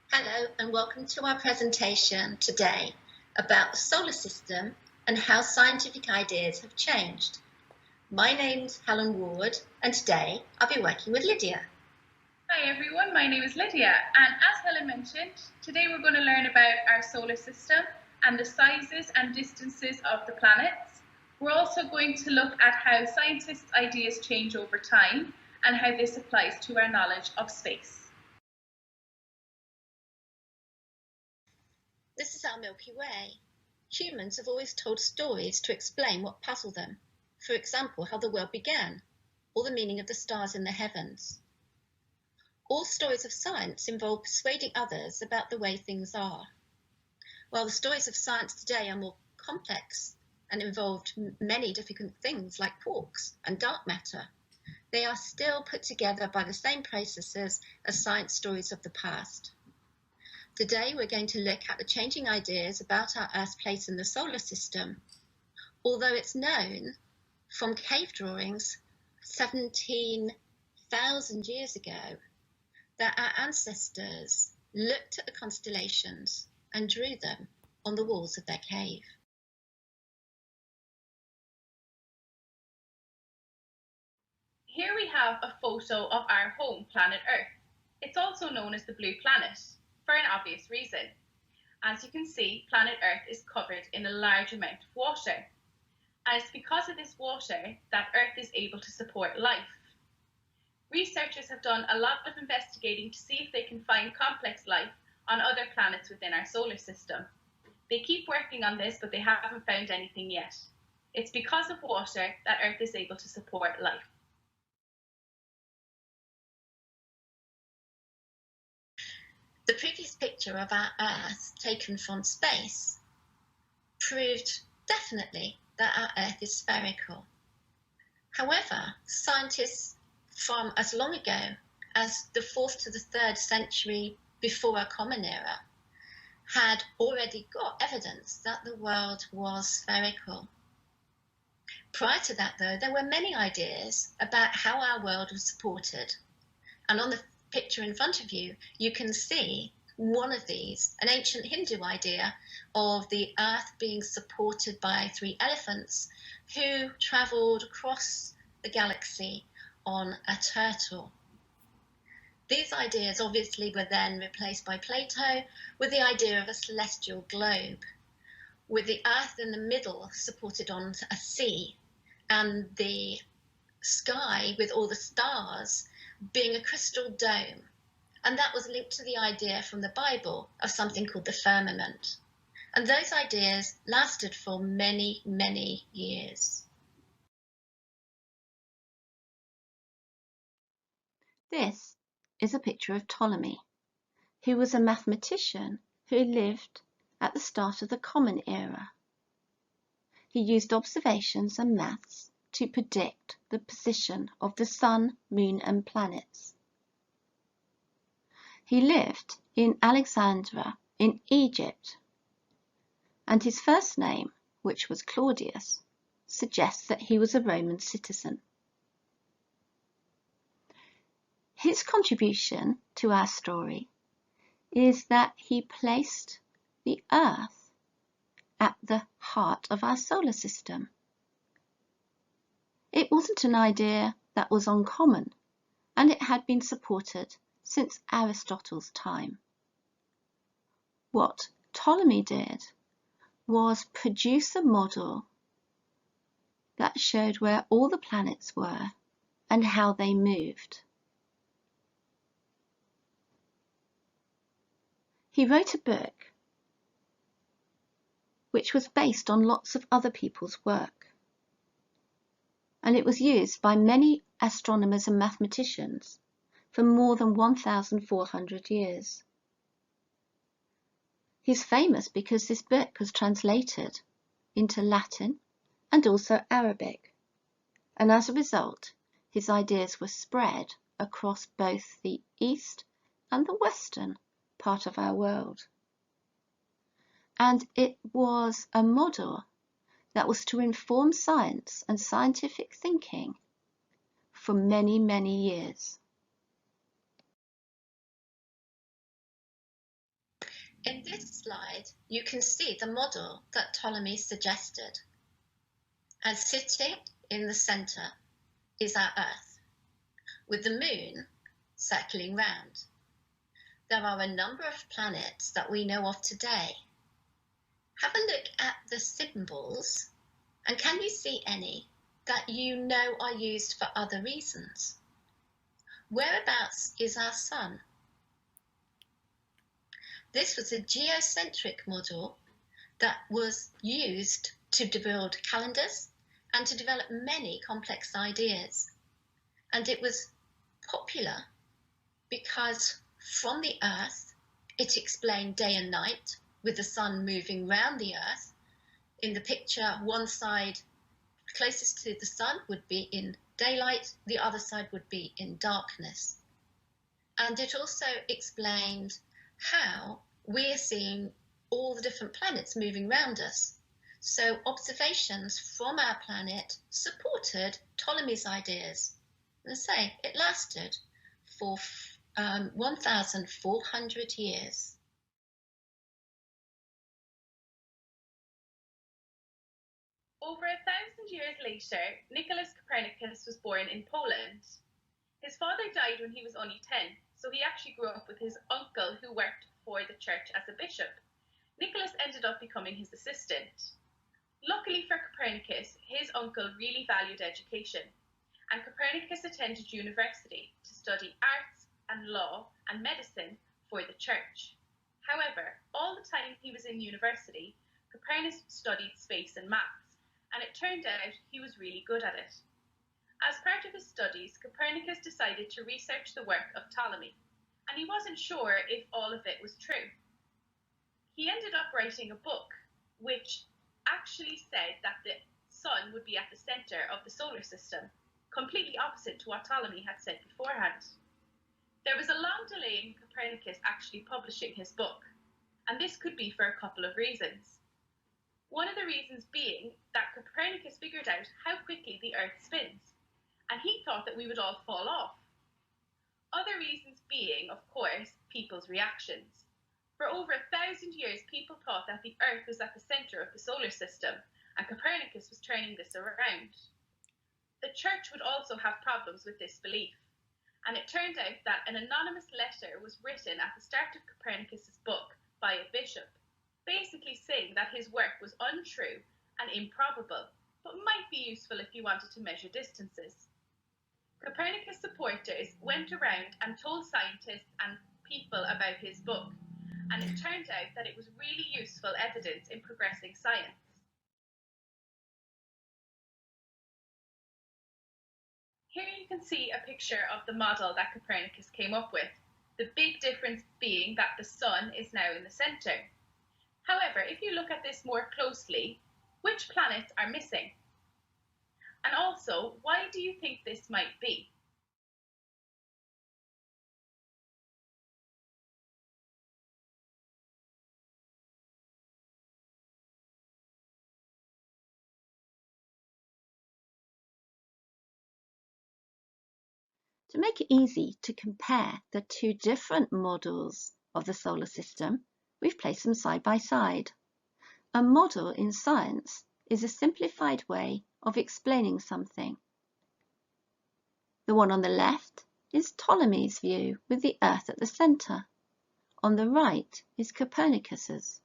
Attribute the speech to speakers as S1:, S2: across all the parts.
S1: Hello and welcome to our presentation today about the solar system and how scientific ideas have changed. My name's Helen Ward and today I'll be working with Lydia.
S2: Hi everyone, my name is Lydia, and as Helen mentioned, today we're going to learn about our solar system and the sizes and distances of the planets. We're also going to look at how scientists' ideas change over time and how this applies to our knowledge of space.
S1: This is our Milky Way. Humans have always told stories to explain what puzzled them. For example, how the world began, or the meaning of the stars in the heavens. All stories of science involve persuading others about the way things are. While the stories of science today are more complex and involved many difficult things like quarks and dark matter, they are still put together by the same processes as science stories of the past. Today we're going to look at the changing ideas about our Earth's place in the solar system. Although it's known from cave drawings 17,000 years ago that our ancestors looked at the constellations and drew them on the walls of their cave.
S2: Here we have a photo of our home planet Earth. It's also known as the blue planet, for an obvious reason. As you can see, planet Earth is covered in a large amount of water. And it's because of this water that Earth is able to support life. Researchers have done a lot of investigating to see if they can find complex life on other planets within our solar system. They keep working on this, but they haven't found anything yet. It's because of water that Earth is able to support life.
S1: The previous picture of our Earth taken from space proved definitely that our Earth is spherical. However, scientists from as long ago as the 4th to the 3rd century before our Common Era had already got evidence that the world was spherical. Prior to that, though, there were many ideas about how our world was supported. And on the picture in front of you, you can see one of these, an ancient Hindu idea of the Earth being supported by 3 elephants who travelled across the galaxy on a turtle. These ideas obviously were then replaced by Plato with the idea of a celestial globe, with the Earth in the middle supported on a sea, and the sky with all the stars being a crystal dome. And that was linked to the idea from the Bible of something called the firmament. And those ideas lasted for many, many years. This is a picture of Ptolemy, who was a mathematician who lived at the start of the Common Era. He used observations and maths to predict the position of the sun, moon, and planets. He lived in Alexandria in Egypt, and his first name, which was Claudius, suggests that he was a Roman citizen. His contribution to our story is that he placed the Earth at the heart of our solar system. It wasn't an idea that was uncommon, and it had been supported since Aristotle's time. What Ptolemy did was produce a model that showed where all the planets were and how they moved. He wrote a book which was based on lots of other people's work, and it was used by many astronomers and mathematicians for more than 1,400 years. He's famous because this book was translated into Latin and also Arabic, and as a result, his ideas were spread across both the east and the western part of our world. And it was a model that was to inform science and scientific thinking for many, many years. In this slide, you can see the model that Ptolemy suggested. And sitting in the centre is our Earth, with the Moon circling round. There are a number of planets that we know of today. Have a look at the symbols, and can you see any that you know are used for other reasons? Whereabouts is our Sun? This was a geocentric model that was used to build calendars and to develop many complex ideas. And it was popular because from the Earth, it explained day and night with the Sun moving round the Earth. In the picture, one side closest to the Sun would be in daylight, the other side would be in darkness. And it also explained how we're seeing all the different planets moving around us. So observations from our planet supported Ptolemy's ideas. And say it lasted for 1,400 years.
S2: Over 1,000 years later, Nicholas Copernicus was born in Poland. His father died when he was only 10, so he actually grew up with his uncle who worked for the church as a bishop. Nicholas ended up becoming his assistant. Luckily for Copernicus, his uncle really valued education, and Copernicus attended university to study arts and law and medicine for the church. However, all the time he was in university, Copernicus studied space and maths, and it turned out he was really good at it. As part of his studies, Copernicus decided to research the work of Ptolemy, and he wasn't sure if all of it was true. He ended up writing a book which actually said that the sun would be at the centre of the solar system, completely opposite to what Ptolemy had said beforehand. There was a long delay in Copernicus actually publishing his book, and this could be for a couple of reasons. One of the reasons being that Copernicus figured out how quickly the Earth spins, and he thought that we would all fall off. Other reasons being, of course, people's reactions. For over 1,000 years, people thought that the Earth was at the centre of the solar system, and Copernicus was turning this around. The church would also have problems with this belief, and it turned out that an anonymous letter was written at the start of Copernicus's book by a bishop, basically saying that his work was untrue and improbable, but might be useful if you wanted to measure distances. Copernicus supporters went around and told scientists and people about his book, and it turned out that it was really useful evidence in progressing science. Here you can see a picture of the model that Copernicus came up with, the big difference being that the sun is now in the centre. However, if you look at this more closely, which planets are missing? And also, why do you think this might be?
S3: To make it easy to compare the two different models of the solar system, we've placed them side by side. A model in science is a simplified way of explaining something. The one on the left is Ptolemy's view with the Earth at the centre. On the right is Copernicus's.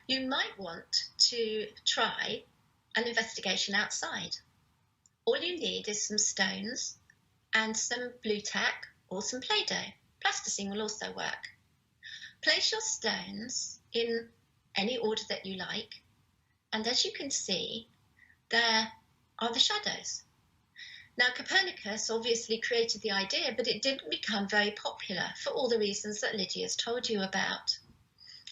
S1: You might want to try an investigation outside. All you need is some stones and some blue tack or some Play-Doh. Plasticine will also work. Place your stones in any order that you like, and as you can see, there are the shadows. Now, Copernicus obviously created the idea, but it didn't become very popular for all the reasons that Lydia's told you about.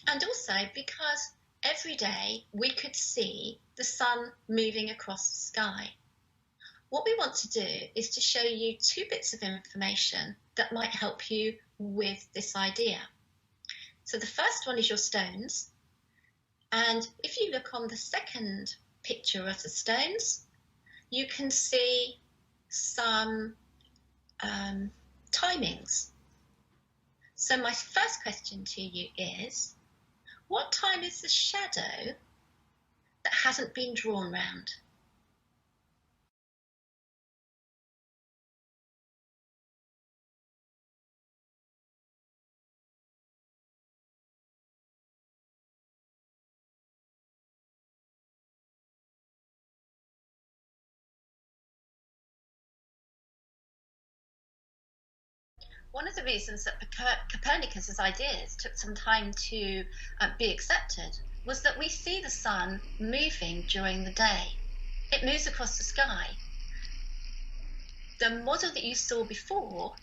S1: And also because every day we could see the sun moving across the sky. What we want to do is to show you two bits of information that might help you with this idea. So the first one is your stones. And if you look on the second picture of the stones, you can see some timings. So my first question to you is, what time is the shadow that hasn't been drawn round? One of the reasons that Copernicus's ideas took some time to be accepted was that we see the sun moving during the day. It moves across the sky. The model that you saw before,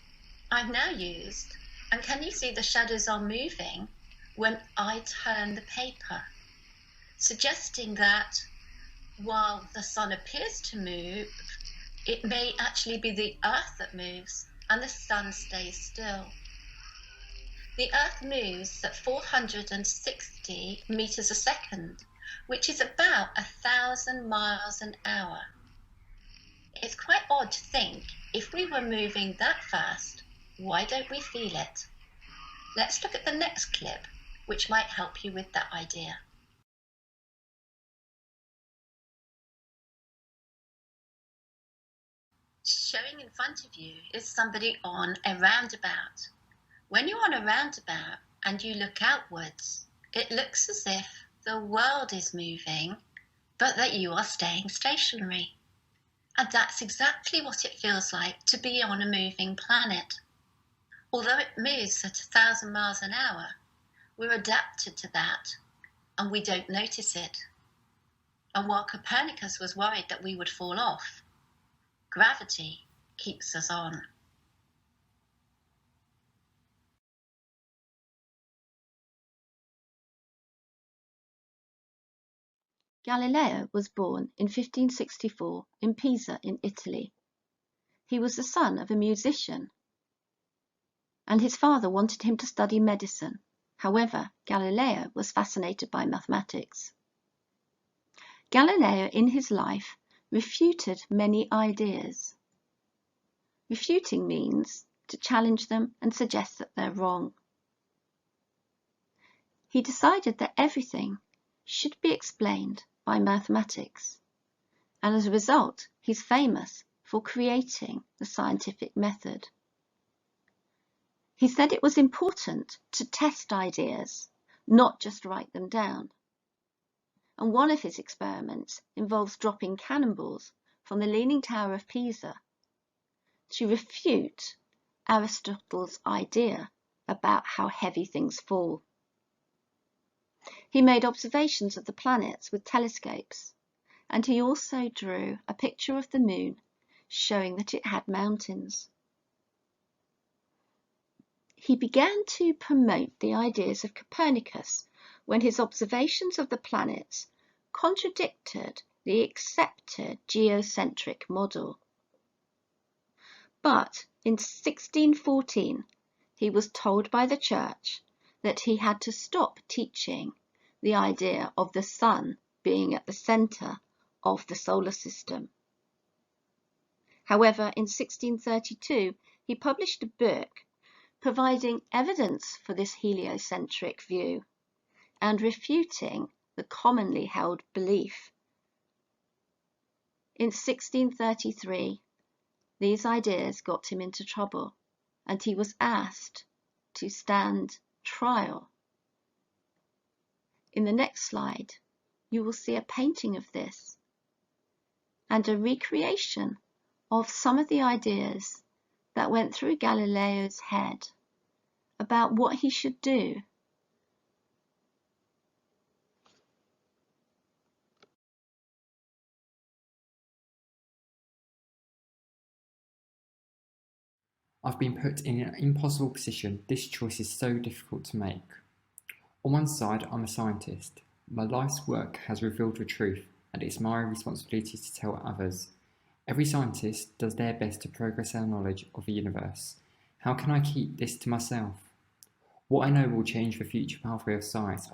S1: I've now used, and can you see the shadows are moving when I turn the paper, suggesting that while the sun appears to move, it may actually be the Earth that moves and the sun stays still. The Earth moves at 460 meters a second, which is about 1,000 miles an hour. It's quite odd to think, if we were moving that fast, why don't we feel it? Let's look at the next clip, which might help you with that idea. Showing in front of you is somebody on a roundabout. When you're on a roundabout and you look outwards, it looks as if the world is moving, but that you are staying stationary. And that's exactly what it feels like to be on a moving planet. Although it moves at 1,000 miles an hour, we're adapted to that and we don't notice it. And while Copernicus was worried that we would fall off, gravity keeps us on.
S3: Galileo was born in 1564 in Pisa in Italy. He was the son of a musician, and his father wanted him to study medicine. However, Galileo was fascinated by mathematics. Galileo, in his life, refuted many ideas. Refuting means to challenge them and suggest that they're wrong. He decided that everything should be explained by mathematics, and as a result, he's famous for creating the scientific method. He said it was important to test ideas, not just write them down. And one of his experiments involves dropping cannonballs from the Leaning Tower of Pisa to refute Aristotle's idea about how heavy things fall. He made observations of the planets with telescopes, and he also drew a picture of the moon showing that it had mountains. He began to promote the ideas of Copernicus when his observations of the planets contradicted the accepted geocentric model. But in 1614, he was told by the church that he had to stop teaching the idea of the sun being at the center of the solar system. However, in 1632, he published a book providing evidence for this heliocentric view and refuting the commonly held belief. In 1633, these ideas got him into trouble, and he was asked to stand trial. In the next slide, you will see a painting of this and a recreation of some of the ideas that went through Galileo's head about what he should do.
S4: I've been put in an impossible position. This choice is so difficult to make. On one side, I'm a scientist. My life's work has revealed the truth, and it's my responsibility to tell others. Every scientist does their best to progress our knowledge of the universe. How can I keep this to myself? What I know will change the future pathway of science.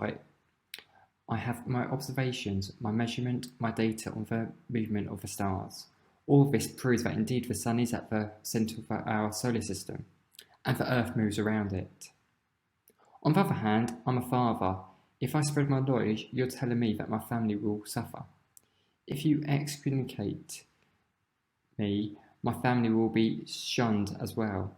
S4: I have my observations, my measurement, my data on the movement of the stars. All of this proves that indeed the Sun is at the centre of our solar system, and the Earth moves around it. On the other hand, I'm a father. If I spread my knowledge, you're telling me that my family will suffer. If you excommunicate me, my family will be shunned as well.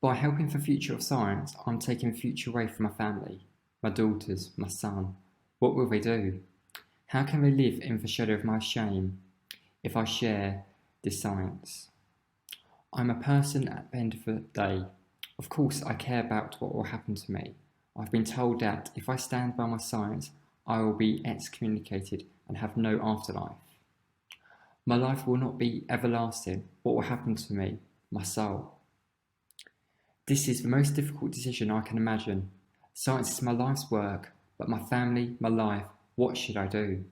S4: By helping the future of science, I'm taking the future away from my family, my daughters, my son. What will they do? How can they live in the shadow of my shame if I share this science? I'm a person at the end of the day. Of course, I care about what will happen to me. I've been told that if I stand by my science, I will be excommunicated and have no afterlife. My life will not be everlasting. What will happen to me? My soul. This is the most difficult decision I can imagine. Science is my life's work, but my family, my life, what should I do?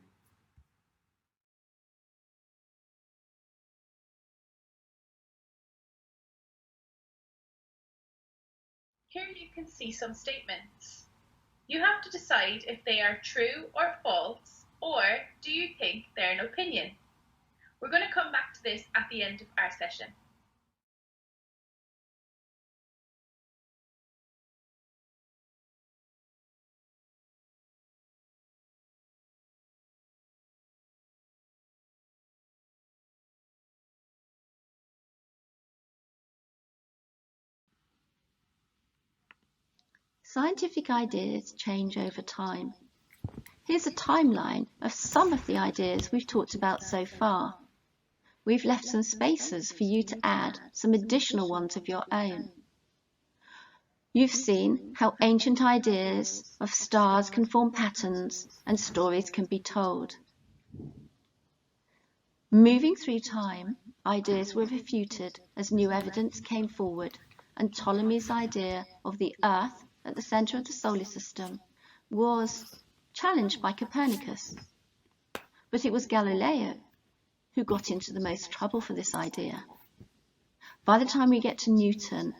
S2: Here you can see some statements. You have to decide if they are true or false, or do you think they're an opinion? We're going to come back to this at the end of our session.
S3: Scientific ideas change over time. Here's a timeline of some of the ideas we've talked about so far. We've left some spaces for you to add some additional ones of your own. You've seen how ancient ideas of stars can form patterns and stories can be told. Moving through time, ideas were refuted as new evidence came forward, and Ptolemy's idea of the Earth at the centre of the solar system was challenged by Copernicus. But it was Galileo who got into the most trouble for this idea. By the time we get to Newton,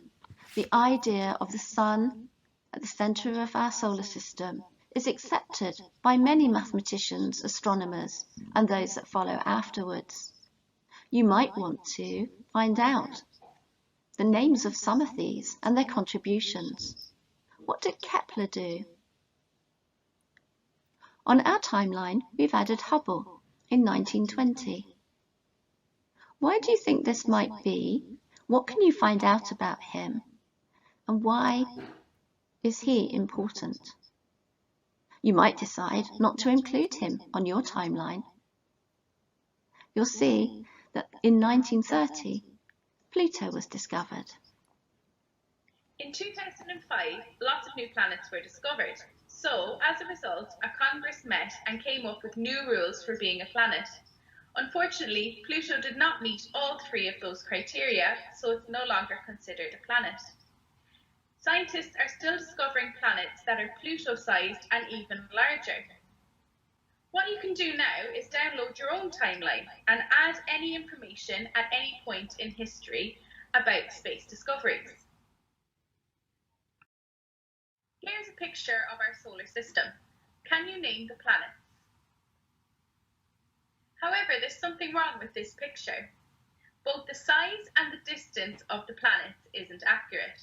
S3: the idea of the Sun at the centre of our solar system is accepted by many mathematicians, astronomers, and those that follow afterwards. You might want to find out the names of some of these and their contributions. What did Kepler do? On our timeline, we've added Hubble in 1920. Why do you think this might be? What can you find out about him? And why is he important? You might decide not to include him on your timeline. You'll see that in 1930, Pluto was discovered.
S2: In 2005, lots of new planets were discovered. So, as a result, a Congress met and came up with new rules for being a planet. Unfortunately, Pluto did not meet all three of those criteria, so it's no longer considered a planet. Scientists are still discovering planets that are Pluto-sized and even larger. What you can do now is download your own timeline and add any information at any point in history about space discoveries. Here's a picture of our solar system. Can you name the planets? However, there's something wrong with this picture. Both the size and the distance of the planets isn't accurate.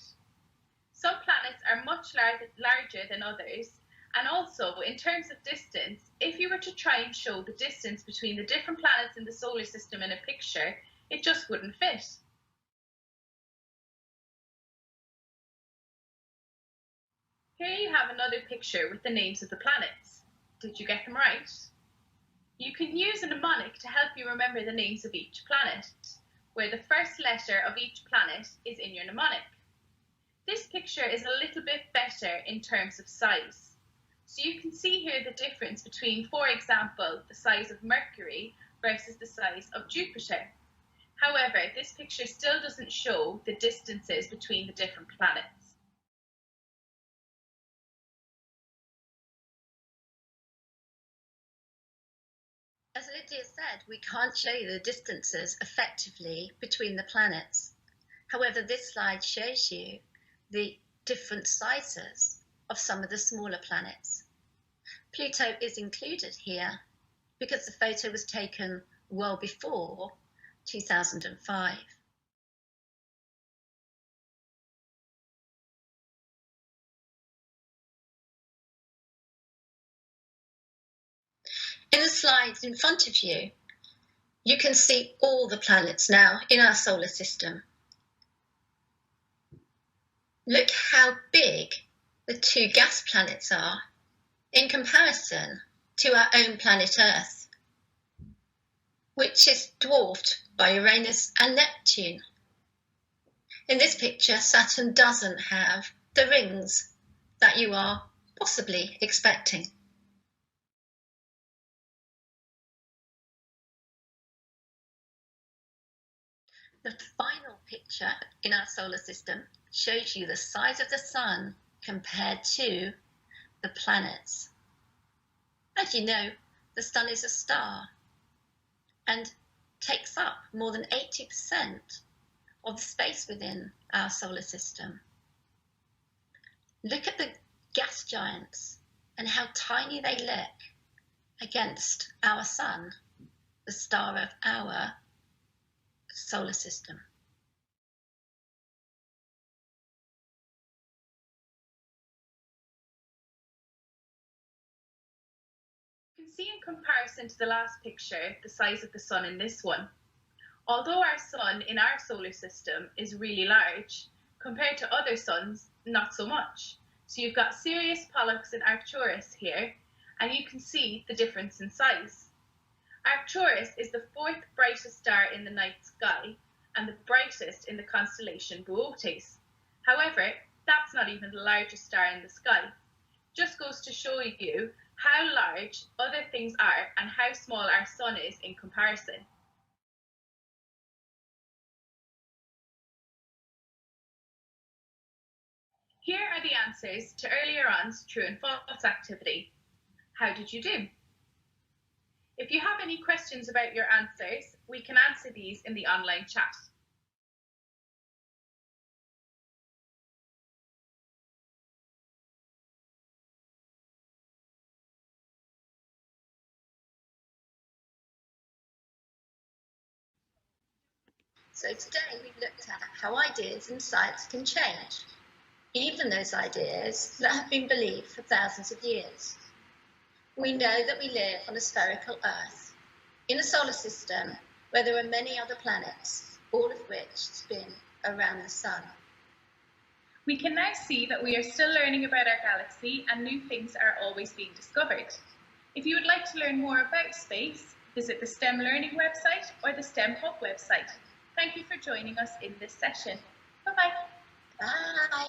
S2: Some planets are much larger than others, and also in terms of distance, if you were to try and show the distance between the different planets in the solar system in a picture, it just wouldn't fit. Here you have another picture with the names of the planets. Did you get them right? You can use a mnemonic to help you remember the names of each planet, where the first letter of each planet is in your mnemonic. This picture is a little bit better in terms of size. So you can see here the difference between, for example, the size of Mercury versus the size of Jupiter. However, this picture still doesn't show the distances between the different planets.
S1: As Lydia said, we can't show you the distances effectively between the planets. However, this slide shows you the different sizes of some of the smaller planets. Pluto is included here because the photo was taken well before 2005. In the slides in front of you, you can see all the planets now in our solar system. Look how big the two gas planets are in comparison to our own planet Earth, which is dwarfed by Uranus and Neptune. In this picture, Saturn doesn't have the rings that you are possibly expecting. The final picture in our solar system shows you the size of the Sun compared to the planets. As you know, the Sun is a star and takes up more than 80% of the space within our solar system. Look at the gas giants and how tiny they look against our Sun, the star of our solar system.
S2: You can see in comparison to the last picture the size of the Sun in this one. Although our Sun in our solar system is really large, compared to other suns, not so much. So you've got Sirius, Pollux and Arcturus here, and you can see the difference in size. Arcturus is the fourth brightest star in the night sky and the brightest in the constellation Boötes. However, that's not even the largest star in the sky. Just goes to show you how large other things are and how small our Sun is in comparison. Here are the answers to earlier on's true and false activity. How did you do? If you have any questions about your answers, we can answer these in the online chat.
S1: So today we've looked at how ideas in science can change, even those ideas that have been believed for thousands of years. We know that we live on a spherical Earth, in a solar system where there are many other planets, all of which spin around the Sun.
S2: We can now see that we are still learning about our galaxy and new things are always being discovered. If you would like to learn more about space, visit the STEM Learning website or the STEM Hub website. Thank you for joining us in this session. Bye-bye.
S1: Bye.